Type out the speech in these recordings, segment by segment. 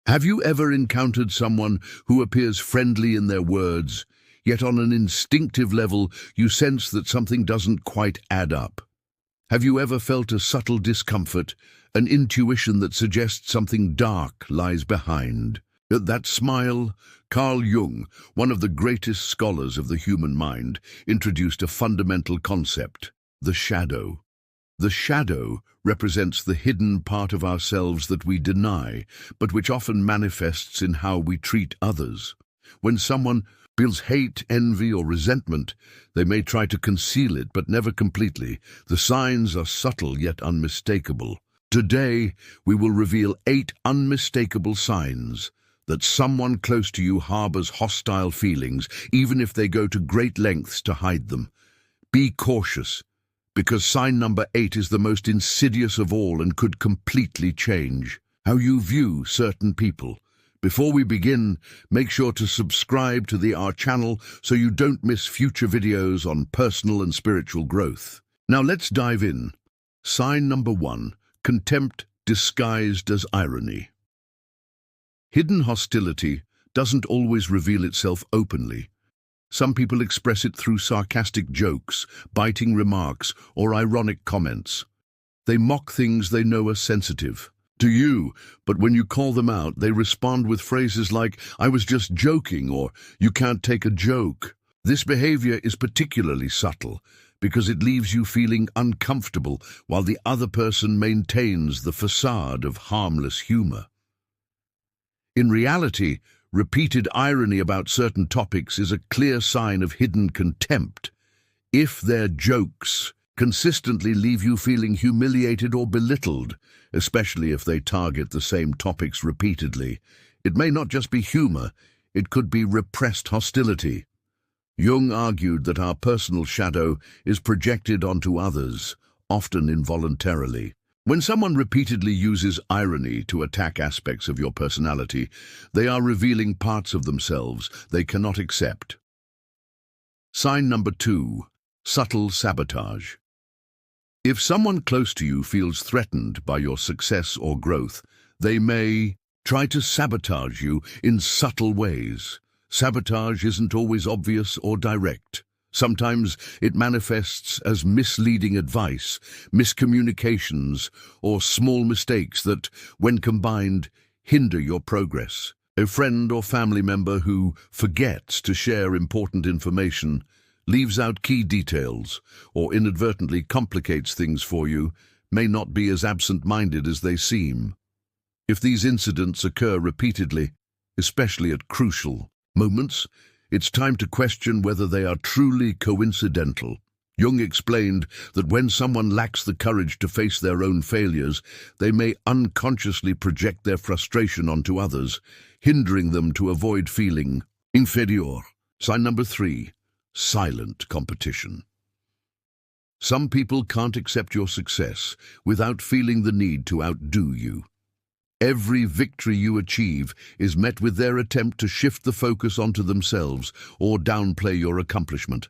Have you ever encountered someone who appears friendly in their words, yet on an instinctive level you sense that something doesn't quite add up? Have you ever felt a subtle discomfort, an intuition that suggests something dark lies behind? At that smile, Carl Jung, one of the greatest scholars of the human mind, introduced a fundamental concept: the shadow. The shadow represents the hidden part of ourselves that we deny, but which often manifests in how we treat others. When someone feels hate, envy, or resentment, they may try to conceal it, but never completely. The signs are subtle yet unmistakable. Today, we will reveal 8 unmistakable signs that someone close to you harbors hostile feelings, even if they go to great lengths to hide them. Be cautious, because sign number 8 is the most insidious of all and could completely change how you view certain people. Before we begin, make sure to subscribe to our channel so you don't miss future videos on personal and spiritual growth. Now let's dive in. Sign number 1, contempt disguised as irony. Hidden hostility doesn't always reveal itself openly. Some people express it through sarcastic jokes, biting remarks, or ironic comments. They mock things they know are sensitive to you, but when you call them out, they respond with phrases like, "I was just joking," or "You can't take a joke." This behavior is particularly subtle because it leaves you feeling uncomfortable while the other person maintains the facade of harmless humor. In reality, repeated irony about certain topics is a clear sign of hidden contempt. If their jokes consistently leave you feeling humiliated or belittled, especially if they target the same topics repeatedly, it may not just be humor, it could be repressed hostility. Jung argued that our personal shadow is projected onto others, often involuntarily. When someone repeatedly uses irony to attack aspects of your personality, they are revealing parts of themselves they cannot accept. Sign number 2, subtle sabotage. If someone close to you feels threatened by your success or growth, they may try to sabotage you in subtle ways. Sabotage isn't always obvious or direct. Sometimes it manifests as misleading advice, miscommunications, or small mistakes that, when combined, hinder your progress. A friend or family member who forgets to share important information, leaves out key details, or inadvertently complicates things for you may not be as absent-minded as they seem. If these incidents occur repeatedly, especially at crucial moments, it's time to question whether they are truly coincidental. Jung explained that when someone lacks the courage to face their own failures, they may unconsciously project their frustration onto others, hindering them to avoid feeling inferior. Sign number 3, silent competition. Some people can't accept your success without feeling the need to outdo you. Every victory you achieve is met with their attempt to shift the focus onto themselves or downplay your accomplishment.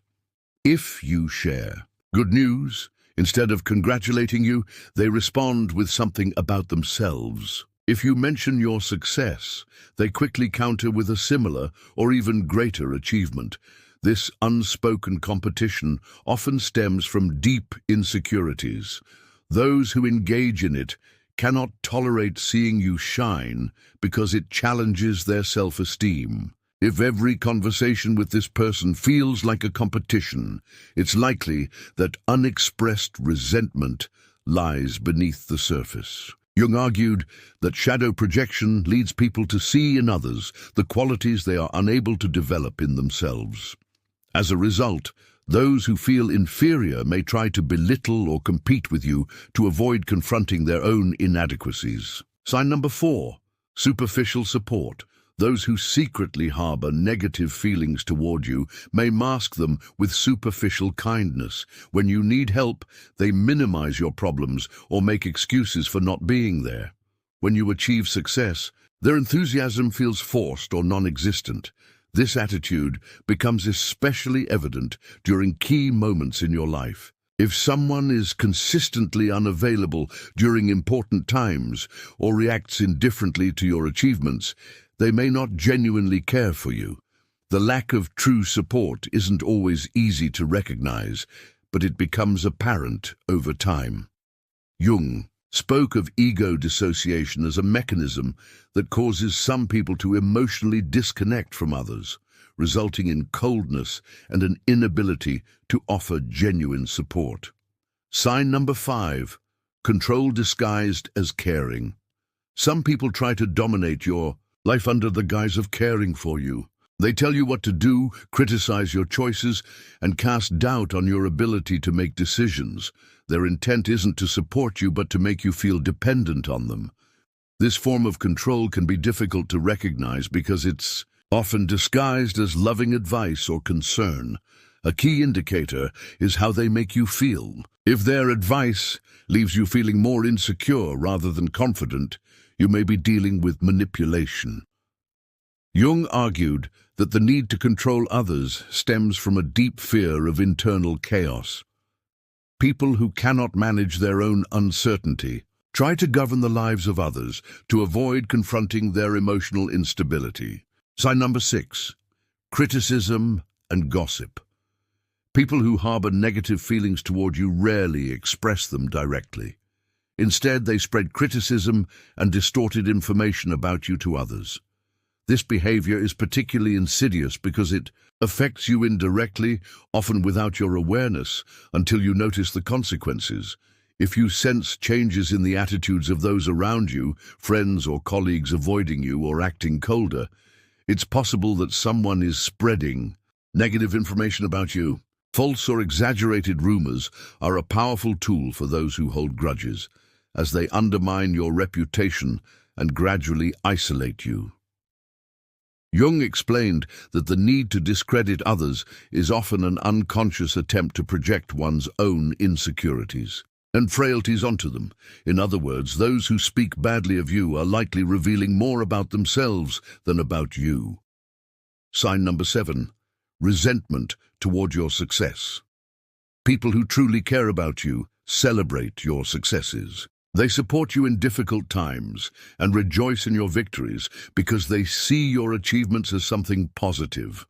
If you share good news, instead of congratulating you, they respond with something about themselves. If you mention your success, they quickly counter with a similar or even greater achievement. This unspoken competition often stems from deep insecurities. Those who engage in it cannot tolerate seeing you shine because it challenges their self-esteem. If every conversation with this person feels like a competition, it's likely that unexpressed resentment lies beneath the surface. Jung argued that shadow projection leads people to see in others the qualities they are unable to develop in themselves. As a result, those who feel inferior may try to belittle or compete with you to avoid confronting their own inadequacies. Sign number 4, superficial support. Those who secretly harbor negative feelings toward you may mask them with superficial kindness. When you need help, they minimize your problems or make excuses for not being there. When you achieve success, their enthusiasm feels forced or non-existent. This attitude becomes especially evident during key moments in your life. If someone is consistently unavailable during important times or reacts indifferently to your achievements, they may not genuinely care for you. The lack of true support isn't always easy to recognize, but it becomes apparent over time. Jung spoke of ego dissociation as a mechanism that causes some people to emotionally disconnect from others, resulting in coldness and an inability to offer genuine support. Sign number 5, control disguised as caring. Some people try to dominate your life under the guise of caring for you. They tell you what to do, criticize your choices, and cast doubt on your ability to make decisions. Their intent isn't to support you, but to make you feel dependent on them. This form of control can be difficult to recognize because it's often disguised as loving advice or concern. A key indicator is how they make you feel. If their advice leaves you feeling more insecure rather than confident, you may be dealing with manipulation. Jung argued that the need to control others stems from a deep fear of internal chaos. People who cannot manage their own uncertainty try to govern the lives of others to avoid confronting their emotional instability. Sign number 6, criticism and gossip. People who harbor negative feelings toward you rarely express them directly. Instead, they spread criticism and distorted information about you to others. This behavior is particularly insidious because it affects you indirectly, often without your awareness, until you notice the consequences. If you sense changes in the attitudes of those around you, friends or colleagues avoiding you or acting colder, it's possible that someone is spreading negative information about you. False or exaggerated rumors are a powerful tool for those who hold grudges, as they undermine your reputation and gradually isolate you. Jung explained that the need to discredit others is often an unconscious attempt to project one's own insecurities and frailties onto them. In other words, those who speak badly of you are likely revealing more about themselves than about you. Sign number 7, resentment toward your success. People who truly care about you celebrate your successes. They support you in difficult times and rejoice in your victories because they see your achievements as something positive.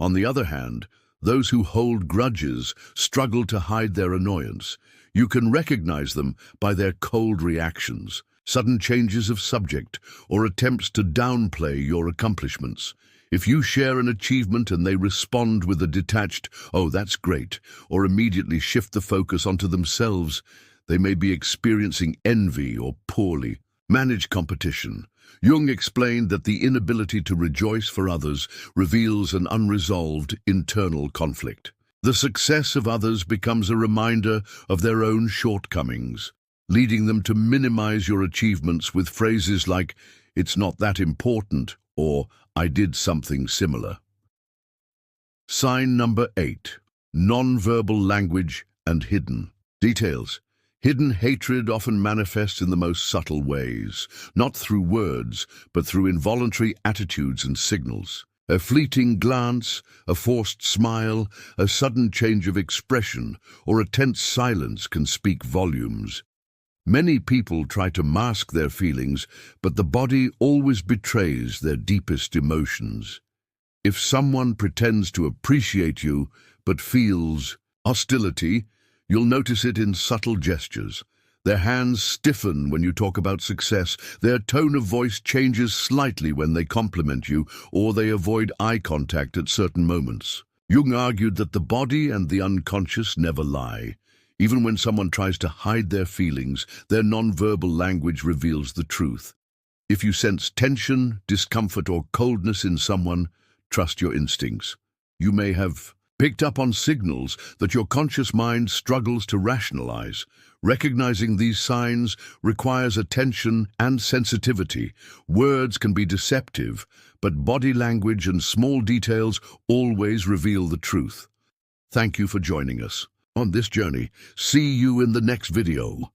On the other hand, those who hold grudges struggle to hide their annoyance. You can recognize them by their cold reactions, sudden changes of subject, or attempts to downplay your accomplishments. If you share an achievement and they respond with a detached, "Oh, that's great," or immediately shift the focus onto themselves, they may be experiencing envy or poorly managed competition. Jung explained that the inability to rejoice for others reveals an unresolved internal conflict. The success of others becomes a reminder of their own shortcomings, leading them to minimize your achievements with phrases like, "It's not that important," or "I did something similar." Sign number 8, nonverbal language and hidden details. Hidden hatred often manifests in the most subtle ways, not through words, but through involuntary attitudes and signals. A fleeting glance, a forced smile, a sudden change of expression, or a tense silence can speak volumes. Many people try to mask their feelings, but the body always betrays their deepest emotions. If someone pretends to appreciate you, but feels hostility, you'll notice it in subtle gestures. Their hands stiffen when you talk about success, their tone of voice changes slightly when they compliment you, or they avoid eye contact at certain moments. Jung argued that the body and the unconscious never lie. Even when someone tries to hide their feelings, their nonverbal language reveals the truth. If you sense tension, discomfort, or coldness in someone, trust your instincts. You may have picked up on signals that your conscious mind struggles to rationalize. Recognizing these signs requires attention and sensitivity. Words can be deceptive, but body language and small details always reveal the truth. Thank you for joining us on this journey. See you in the next video.